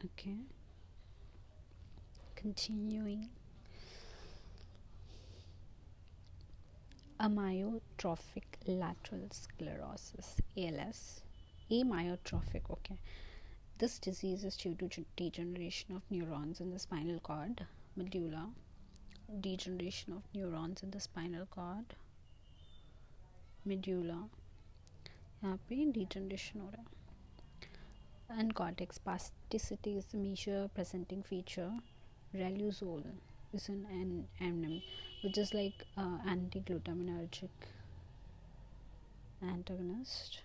Okay, continuing. Amyotrophic lateral sclerosis, ALS. Amyotrophic, okay. This disease is due to degeneration of neurons in the spinal cord, medulla, degeneration of neurons in the spinal cord, medulla, यहाँ पे degeneration हो रहा है, and cortex spasticity is the major presenting feature. Riluzole is an NM, which is like anti-glutaminergic antagonist,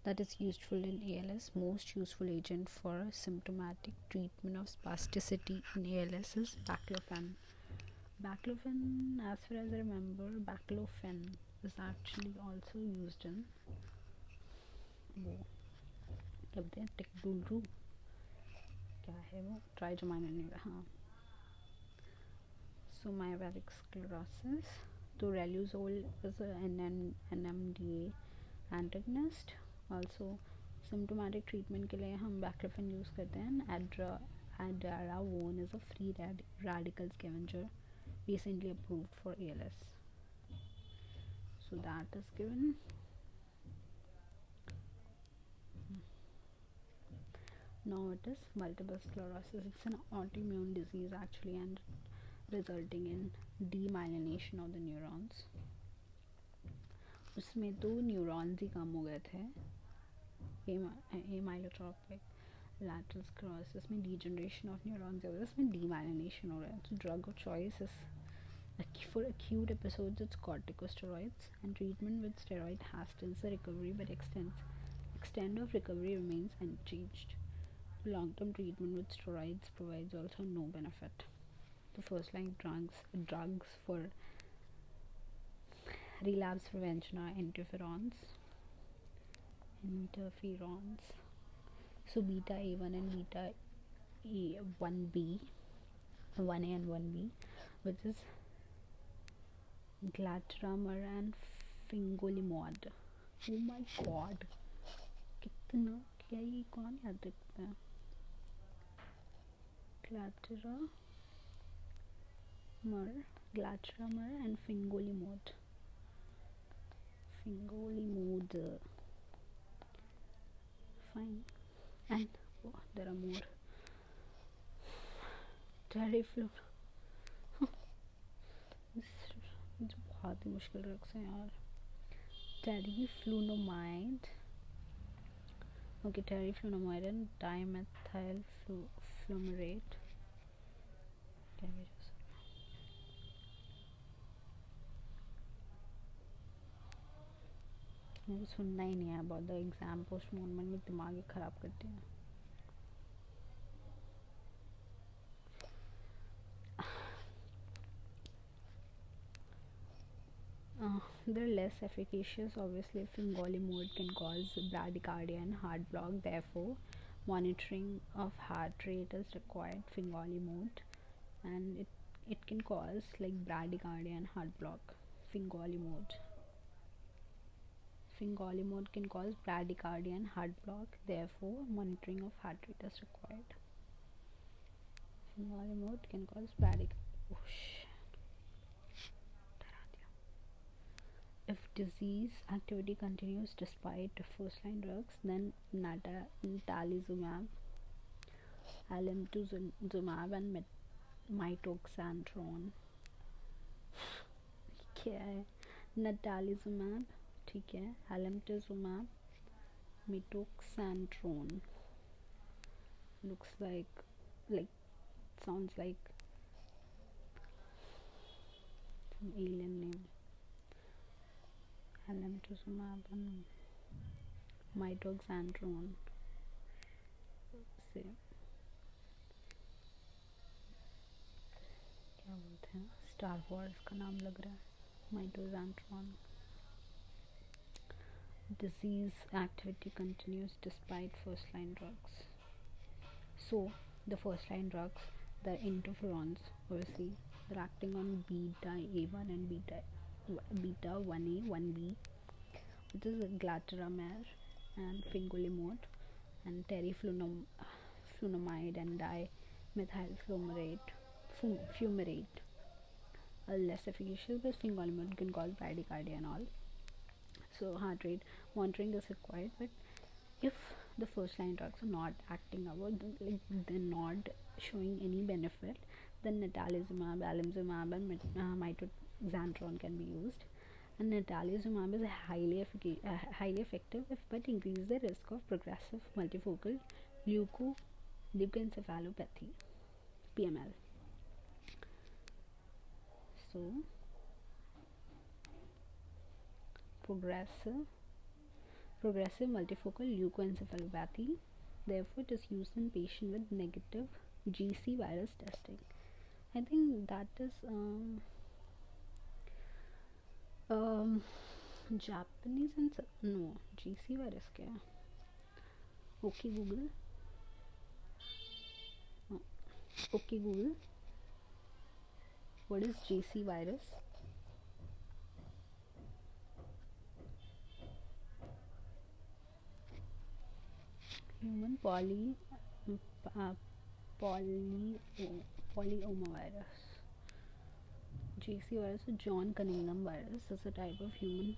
that is useful in ALS. Most useful agent for symptomatic treatment of spasticity in ALS is baclofen. Baclofen, as far as I remember, baclofen is actually also used in वो कहते हैं टिकडुलरू, क्या है वो, ट्राइजमाइनर, हाँ, so myopathic sclerosis. So riluzole is an NMDA antagonist. Also symptomatic treatment के लिए हम baclofen यूज़ करते हैं. Adaravone is a free radical scavenger recently approved for ALS. So that is given. Now it is multiple sclerosis. It's an autoimmune disease actually, and resulting in demyelination of the neurons. उसमें तो neurons ही कम हो गए थे. Amyotrophic lateral sclerosis में degeneration of neurons है, उसमें demyelination हो रहा है. So drug of choice is for acute episodes it's corticosteroids, and treatment with steroid hastens the recovery, but extent of recovery remains unchanged. Long-term treatment with steroids provides also no benefit. The first line drugs for relapse prevention are interferons. So beta A1 and beta A1B, 1A and 1B, which is glatiramer and fingolimod. Oh my god, कितना क्या ये कौन याद रखता है? Glatiramer and fingolimod. Fine. And there are more. Teriflu. बहुत ही मुश्किल drugs हैं यार. Teriflunomide. Okay, teriflunomide and dimethyl fumarate. मुझे सुनना ही नहीं है about the exam postponement में दिमाग ही ख़राब करते हैं. They're less efficacious. Obviously, fingolimod can cause bradycardia and heart block. Therefore, monitoring of heart rate is required. Fingolimod, and it can cause like bradycardia and heart block. Fingolimod can cause bradycardia and heart block. Therefore, monitoring of heart rate is required. Fingolimod can cause bradycardia. If disease activity continues despite first-line drugs, then natalizumab, alemtuzumab, and mitoxantrone. क्या है? natalizumab, ठीक है, alemtuzumab, mitoxantrone. Looks like sounds like some alien name. Alemtuzumab and mitoxantrone से क्या बोलते हैं, star Wars का नाम लग रहा है. Mitoxantrone. Disease activity continues despite first line drugs. So the first line drugs, the interferons, obviously they're acting on beta A1 and beta 1A 1B, which is glatiramer and fingolimod, and teriflunomide and dimethylfumarate fumarate are less efficacious, but fingolimod can cause bradycardia and all. So heart rate monitoring is required, but if the first line drugs are not acting out, like they're not showing any benefit, then natalizumab, alemzumab, and mitoxantrone can be used. And natalizumab is highly effective, but increases the risk of progressive multifocal leukoencephalopathy (PML). So progressive multifocal leukoencephalopathy. Therefore, it is used in patients with negative GC virus testing. I think that is Japanese and no GC virus क्या है? Okay Google. Okay Google. What is GC virus? Human polyomavirus. GC virus or John Cunningham virus is a type of human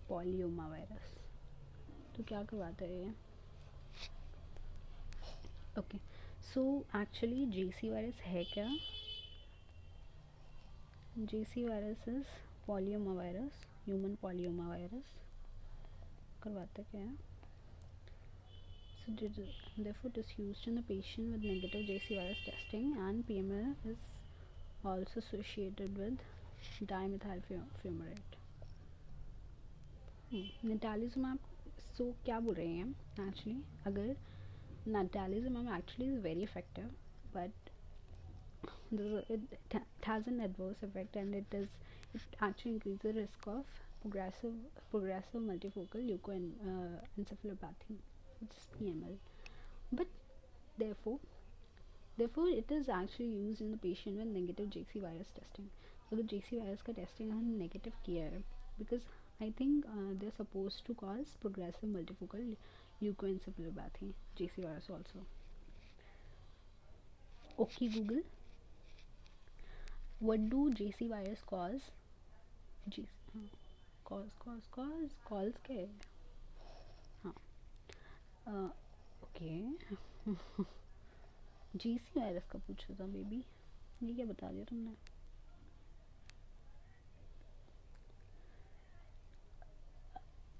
polyomavirus. तो क्या करवाता है ये? Okay, so actually GC virus है क्या? GC virus is polyomavirus, human polyomavirus. करवाता क्या है? So therefore it is used in the patient with negative GC virus testing, and PML is also associated with dimethylfumarate. Natalizumab, so क्या बोल रहे हैं actually? अगर natalizumab actually is very effective, but it has an adverse effect, and it actually increases the risk of progressive multifocal leukoencephalopathy, which is PML. But therefore it is actually used in the patient with negative GC virus testing. So the GC virus का testing है negative किया है, because I think they're supposed to cause progressive multifocal leukoencephalopathy, GC virus also. Okay Google, what do GC virus cause? Cause क्या है? हाँ okay GC virus का पूछा था बेबी, ये क्या बता दिया तुमने?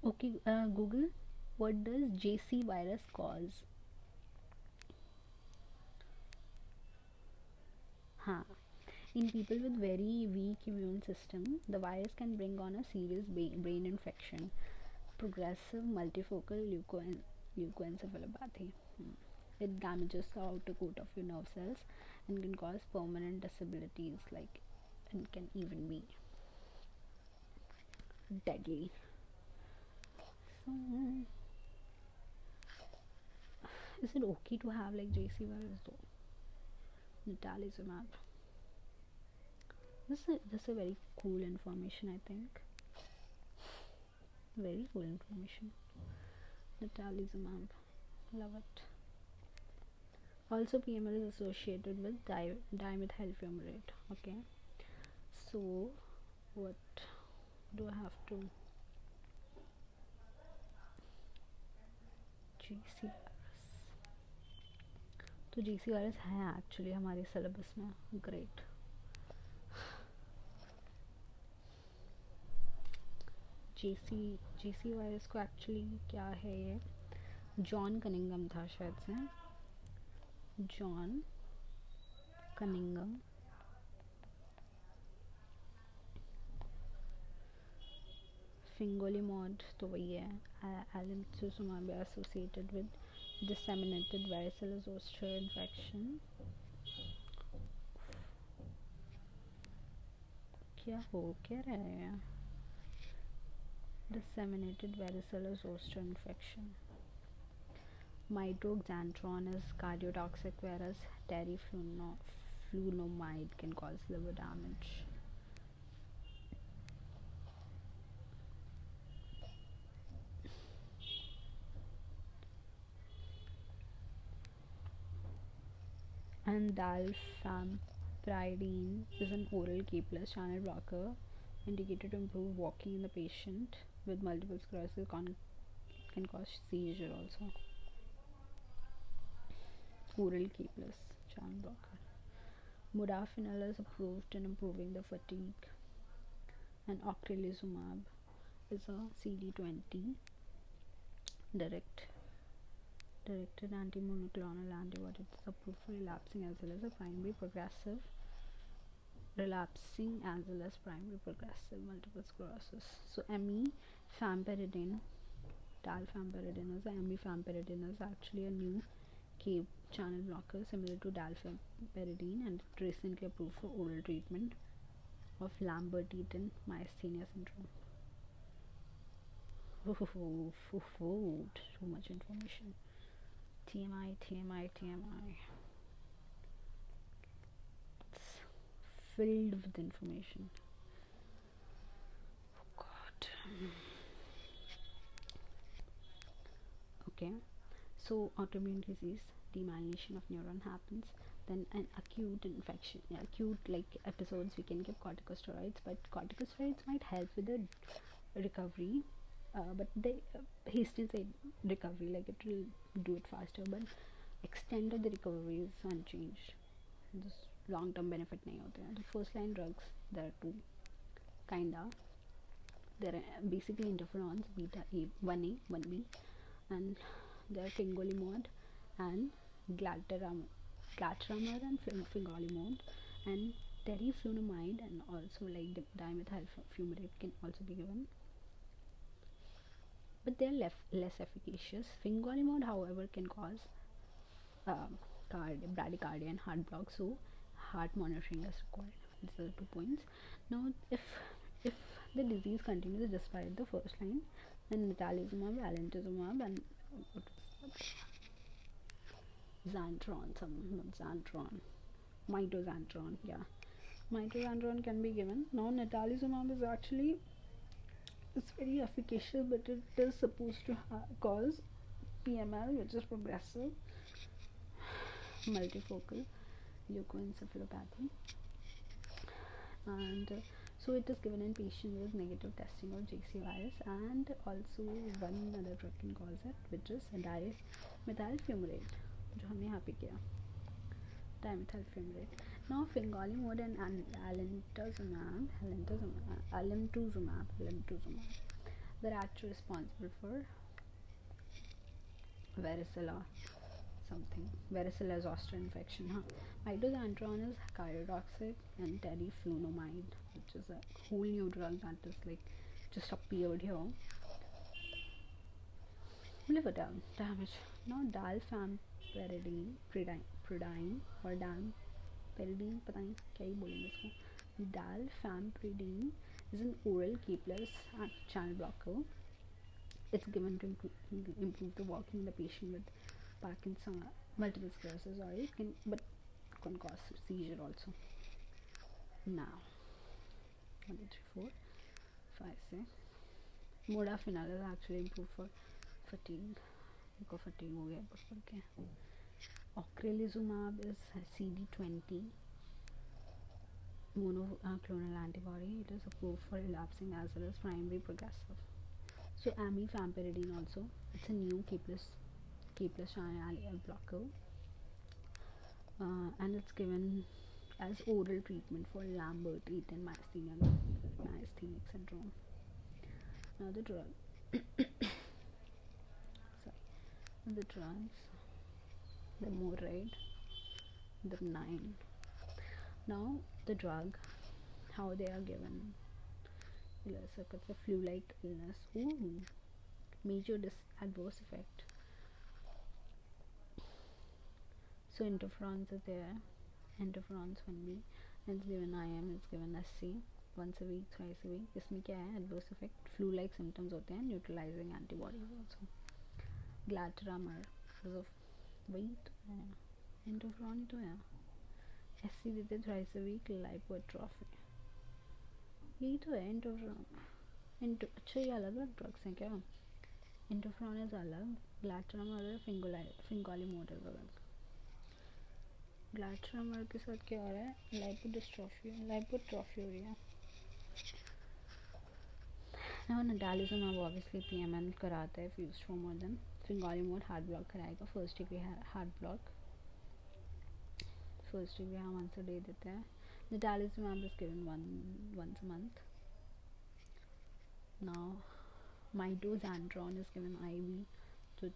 Okay Google, what does GC virus cause? हाँ, in people with very weak immune system, the virus can bring on a serious brain infection, progressive multifocal leukoencephalopathy. It damages the outer coat of your nerve cells and can cause permanent disabilities, like, and can even be deadly. So, is it okay to have like JC virus though? Natalizumab. This is a very cool information, I think. Very cool information. Natalizumab. Love it. Also, PML is associated with dimethylfumarate. Okay. So, what do I have to? GC virus. तो GC virus है actually हमारे syllabus में. Great. GC virus को actually क्या है, ये John Cunningham था शायद से, जॉन कनिंगम फिंगोलिमोड तो वही है. Alemtuzumab associated with disseminated viral zoster infection. क्या हो क्या रहा है? Disseminated varicella zoster infection. Mitoxantrone is cardiotoxic, whereas teriflunomide can cause liver damage. And dalfampridine is an oral K plus channel blocker indicated to improve walking in the patient with multiple sclerosis. Can cause seizure also. Oral K plus channel blocker. Modafinil is approved in improving the fatigue, and ocrelizumab is a CD20 direct directed anti-monoclonal antibody. It is approved for relapsing as well as a primary progressive multiple sclerosis. So amifampridine, dalfampridine is actually a new K channel blocker similar to dalfampridine, and recently approved for oral treatment of Lambert-Eaton myasthenia syndrome. Too much information. TMI. It's filled with information. Oh God. Okay, so autoimmune disease, demyelination of neuron happens. Then an acute infection, acute like episodes, we can give corticosteroids, but corticosteroids might help with the recovery, but they he still say recovery, like it will do it faster, but extent of the recovery is unchanged. This long term benefit nahi hote hain. The first line drugs, there are two kinda. There are basically interferons, beta A, 1A, 1B, and there are fingolimod and glatiramer and fingolimod, and teriflunomide, and also like dimethyl fumarate can also be given, but they are less efficacious. Fingolimod, however, can cause bradycardia and heart block, so heart monitoring is required. These are the 2 points. Now, if the disease continues despite the first line, then natalizumab, alentuzumab, and mitoxantrone can be given. Now, natalizumab is actually, it's very efficacious, but it is supposed to cause PML, which is progressive multifocal leukoencephalopathy, and so it is given in patients with negative testing of JC virus, and also one other drug can cause it, which is dimethyl fumarate, जो हमने यहाँ पे किया, dimethyl fumarate. Now fingolimod and alemtuzumab, they're actually responsible for varicella zoster infection. Mitoxantrone is chiriotoxic, and teriflunomide, which is a whole new drug that is like just appeared here, liver damage. Now dalfampridine or dalfampridine, पता नहीं क्या ही बोलेंगे इसको. Dalfampridine is an oral K plus channel blocker. It's given to improve the walking in the patient with Parkinson, multiple sclerosis, or it can, but can cause seizure also. Now, 1, 2, 3, 4, 5, 6. Modafinil is actually improved for fatigue. Fatigue हो गया पढ़ के. Ocrelizumab is CD20 monoclonal antibody. It is approved for relapsing as well as primary progressive. So amifampridine also, it's a new K plus channel blocker, and it's given as oral treatment for Lambert-Eaton myasthenic syndrome. Now the drugs, the more right, the 9. Now the drug, how they are given. It's a flu-like illness. Major adverse effect. So interferons are there. Interferons 1B, and it's given IM, it's given SC once a week, twice a week. इसमें क्या है adverse effect? Flu-like symptoms होते हैं. Neutralizing antibodies also. Glatiramer, because of वही तो है. Interferon ही तो है. SC देते twice a week, lipoatrophy. यही तो है interferon. अच्छा ये अलग अलग ड्रग्स हैं क्या? Interferon is अलग, glatiramer अलग, fingolimod अलग. ब्लड ट्रमर के साथ क्या हो रहा है? लाइपोट्रॉफी हो रही है. Now natalizumab obviously PMN कराता है if used for more than. Fingolimod heart block कराएगा, first degree heart block. First degree हम once a day देते हैं. Natalizumab is given once a month. Now mitoxantrone is given IV. तो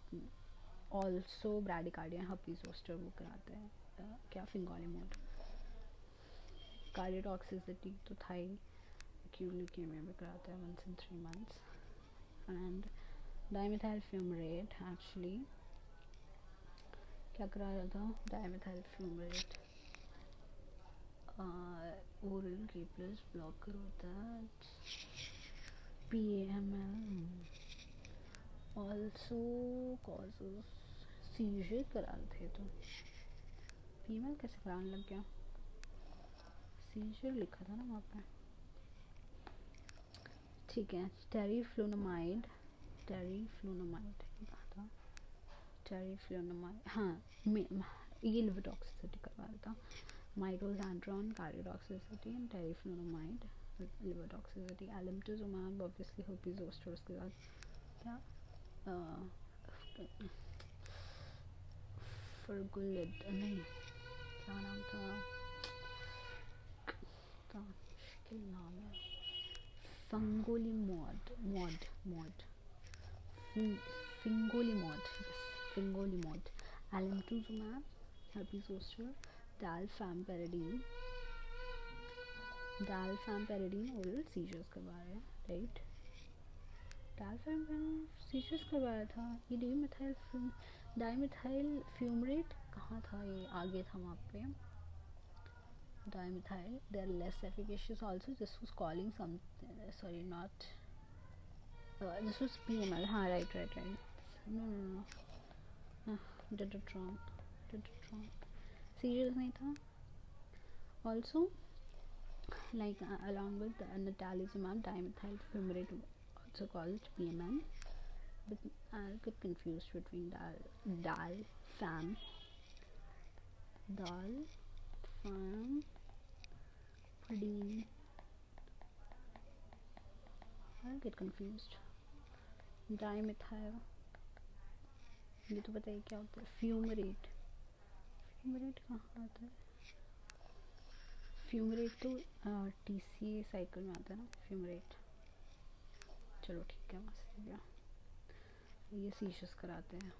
also bradycardia herpes zoster वो कराते हैं क्या fingolimod. Cardiotoxicity तो था ही, acute leukemia में कराते हैं once in 3 months. And dimethyl fumarate actually क्या करा रहा था? dimethyl fumarate oral replace blocker होता है. PAML also causes seizure करा थे. तो फीमेल कैसे कराने लग गया? सीजर लिखा था ना वहाँ पे. ठीक है. टेरिफ्लोनामाइड लिखा था. टेरिफ्लोनामाइड हाँ ये लिवर टॉक्सिसिटी करवा रहा था. Mitoxantrone cardiotoxicity and teriflunomide liver toxicity. Alemtuzumab obviously herpes zoster के साथ क्या फर्गुलिड नहीं क्या नाम था, मुश्किल नाम है. Fingolimod, alemtuzumab, herpes zoster, dalfampridine oral seizures करवा रहे हैं, राइट. dalfampridine seizures करवाया था. ये डाइमिथाइल फ्यूमरेट कहाँ था? ये आगे था वहाँ पे. dimethyl, they are less efficacious also. This was calling some this was PML. हाँ right. No. Did it wrong. Seizures नहीं था. Also like along with natalizumab, dimethyl fumarate also called PMN, but I'll get confused between dalfampridine. I'll get confused. Dimethyl ये तो बताइए क्या होता है. Fumarate कहाँ आता है? फ्यूमरेट तो TCA साइकिल में आता है ना फ्यूमरेट. चलो ठीक है, बस हो गया. ये सीशस कराते हैं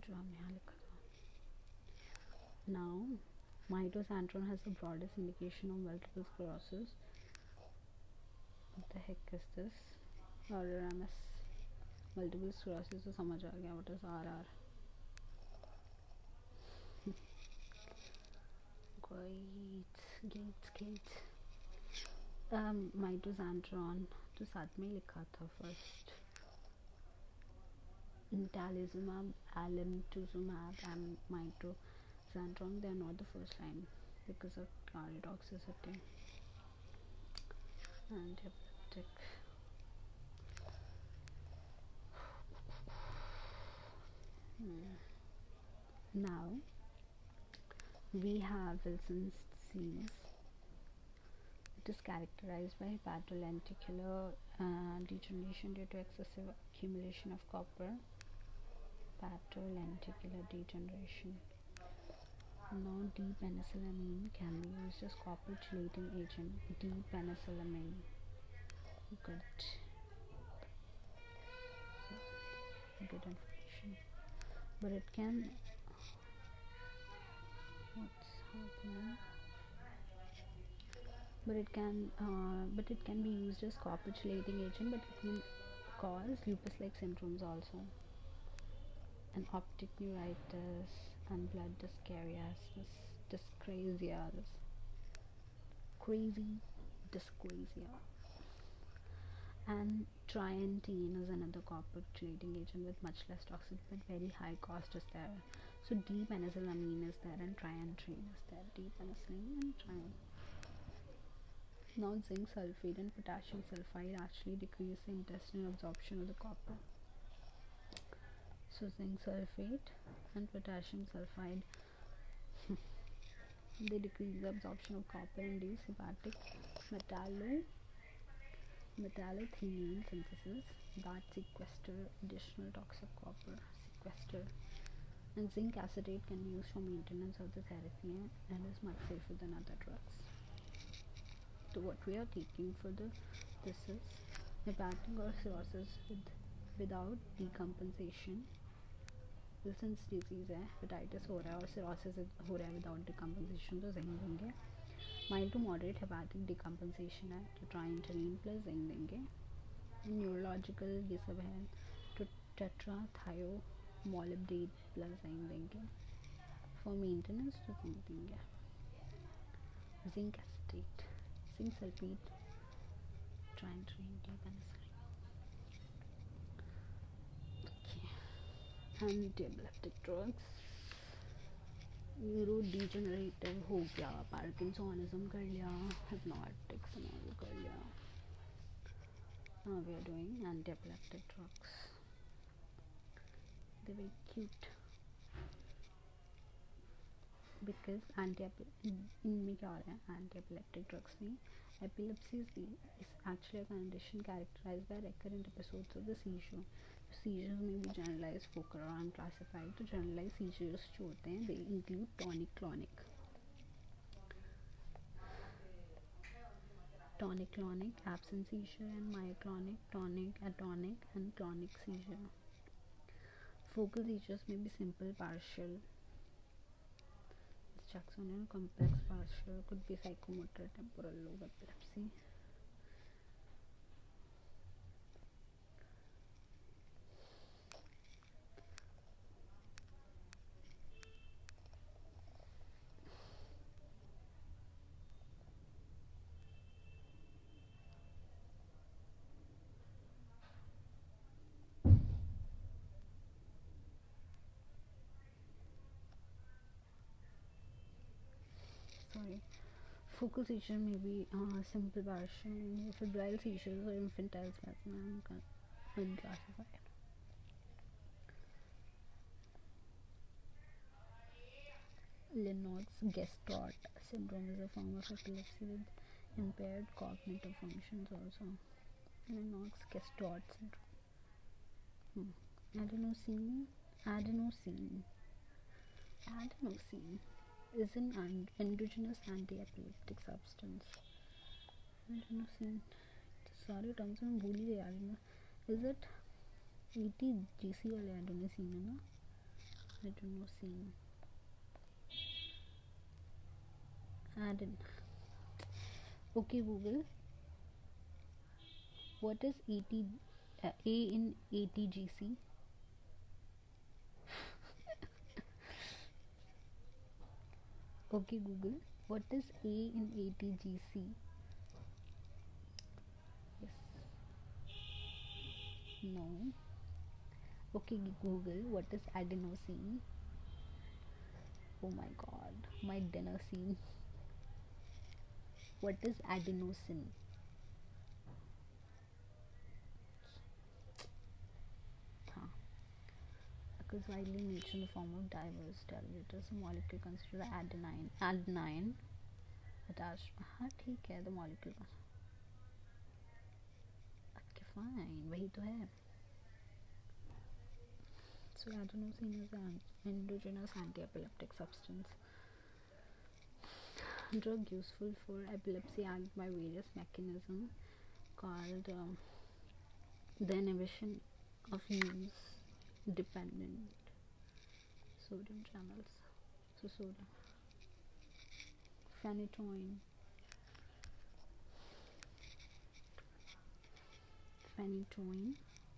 जो हमने यहाँ लिखा था. Now mitoxantrone has the broadest indication of multiple sclerosis. What the heck is this? RRMS multiple sclerosis तो समझ आ गया. What is RR? Gates. Mitoxantrone तो साथ में लिखा था first. Natalizumab, alemtuzumab and mitoxantrone, they are not the first line because of cardiotoxicity and epileptic. Now we have Wilson's disease. It is characterized by hepatolenticular degeneration due to excessive accumulation of copper. Hepatolenticular degeneration. Now D-penicillamine can be used as copper chelating agent. D-penicillamine. Good information. But it can. What's happening? But it can be used as copper chelating agent, but it can cause lupus-like symptoms also, and optic neuritis and blood dyscrasia. And trientine is another copper chelating agent with much less toxicity but very high cost is there. So D-penicillamine is there and trientine is there. D-penicillamine and trientine. Now zinc sulfate and potassium sulfide actually decrease the intestinal absorption of the copper. So zinc sulfate and potassium sulfide They decrease the absorption of copper, induce hepatic metallothionein synthesis that sequester additional toxic copper. Sequester and zinc acetate can be used for maintenance of the therapy and is much safer than other drugs. So what we are taking for this is hepatic or cirrhosis without decompensation. Wilson's disease है, hepatitis हो रहा है और cirrhosis हो रहा है without decompensation, तो zinc देंगे. Mild to moderate hepatic decompensation है तो ट्राइंटरीन प्लस जिंक देंगे. न्यूरोलॉजिकल ये सब है तो टेट्राथायो मोलिब्डेट प्लस जिंक देंगे. फॉर मेंटेनेंस तो जिंक देंगे. Zinc acetate, zinc sulphate, trientine, डिपेनिसिलिन. Antiepileptic drugs. न्यूरोडीजनरेटिव हो गया, पार्किंसोनिज्म कर लिया, हिप्नोटिक्स कर लिया. Now we are doing anti-epileptic drugs. They're very cute because इनमें क्या हो रहा है anti-epileptic drugs में. Epilepsy is actually a condition characterized by recurrent episodes of the seizure. Seizures में भी जनरलाइज फोकल और अनक्लासिफाइड. तो जनरलाइज सीजर्स जो होते हैं they include tonic clonic, absent seizure and myoclonic, tonic, atonic and clonic seizure. Focal seizures में भी simple partial, Jacksonian complex partial, could be psychomotor temporal lobe epilepsy. Focal seizure may be simple partial, febrile seizures or infantile spasm unclassified. Lennox-Gastaut syndrome is a form of epilepsy with impaired cognitive functions also. Lennox-Gastaut syndrome. Adenosine is an endogenous anti-epileptic substance. Adenosine, सारे terms में भूल ही गया. Is it ATGC वाले adenosine है ना? Adenosine. Okay Google, what is A in ATGC? Okay Google, what is A in ATGC? Yes. No. Okay Google, what is adenosine? Oh my god, my adenosine. What is adenosine? Occurs widely in nature in the form of diverse derivatives. A molecule considered adenine attached. हाँ ठीक है, the molecule. Okay fine, वही तो है. So adenosine is an endogenous anti-epileptic substance. Drug useful for epilepsy act by various mechanisms called the inhibition of use dependent sodium channels. So sodium, phenytoin,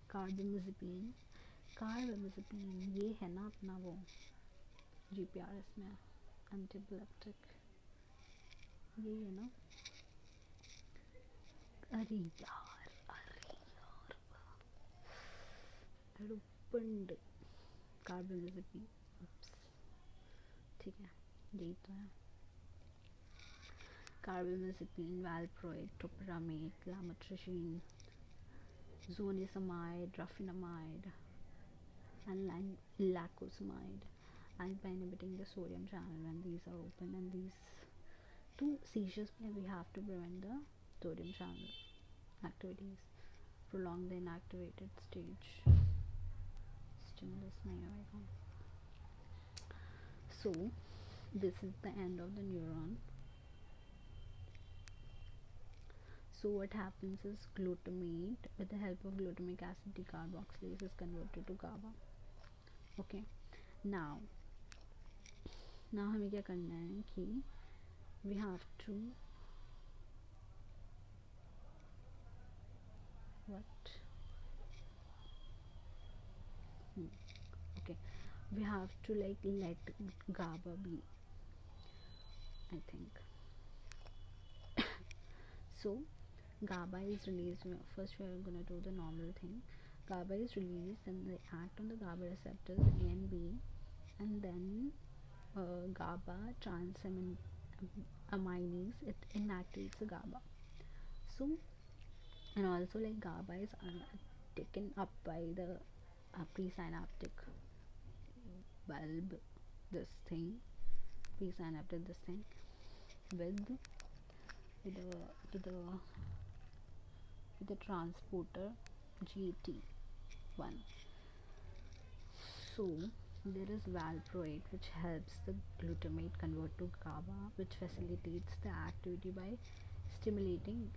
carbamazepine. ये है ना अपना वो GPRS में एंटीएपिलेप्टिक, ये है ना. अरे यार एडोपंड कार्बामेज़ेपिन. ठीक है, यही तो है. Carbamazepine, वैल्प्रोइड, topiramate, लामोट्रिजीन, zonisamide, rufinamide and lacosamide and by inhibiting the sodium channel when these are open, and these two seizures we have to prevent the sodium channel activities, prolong the inactivated stage, stimulus nahi hoega. So this is the end of the neuron. So what happens is glutamate, with the help of glutamic acid decarboxylase, is converted to GABA. Okay, now हमें क्या करना है कि we have to what okay, we have to like let GABA be, I think. So GABA is released. First we are gonna do the normal thing. GABA is released and they act on the GABA receptors A and B, and then GABA transaminase it inactivates the GABA. So, and also like GABA is taken up by the presynaptic bulb, this thing, presynaptic this thing, with the transporter GT1. So there is valproate which helps the glutamate convert to GABA, which facilitates the activity by stimulating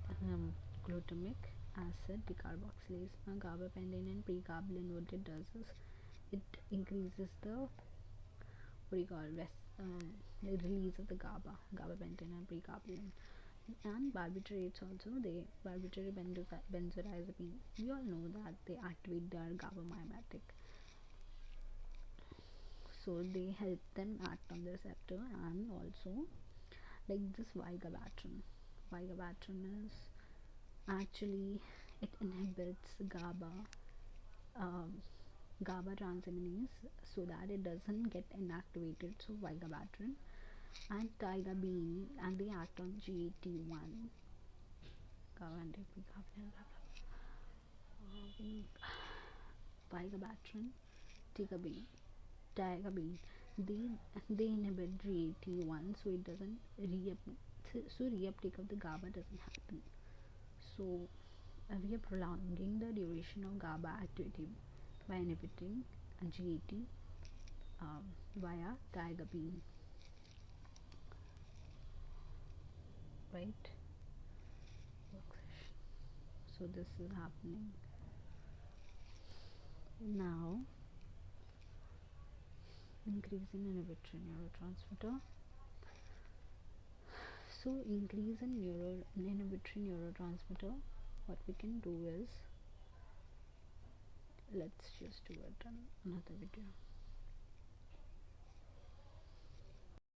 glutamic acid decarboxylase. Now gabapentin and pregabalin, what it does is it increases the release of the gabapentin and pregabalin. And barbiturates also, they barbiturate benzodiazepine, we all know that they activate their GABA mimetic, so they help them act on the receptor. And also like this vigabatrin is actually, it inhibits GABA transaminase so that it doesn't get inactivated. So vigabatrin and tigabean, and they act on GAT1. Vigabatrin, tigabean, they inhibit GAT1, so it doesn't reuptake of the GABA doesn't happen. So we are prolonging the duration of GABA activity by inhibiting GAT via tigabean, right? So this is happening now. Increase in inhibitory neurotransmitter. So increase in inhibitory neurotransmitter, what we can do is, let's just do it on another video.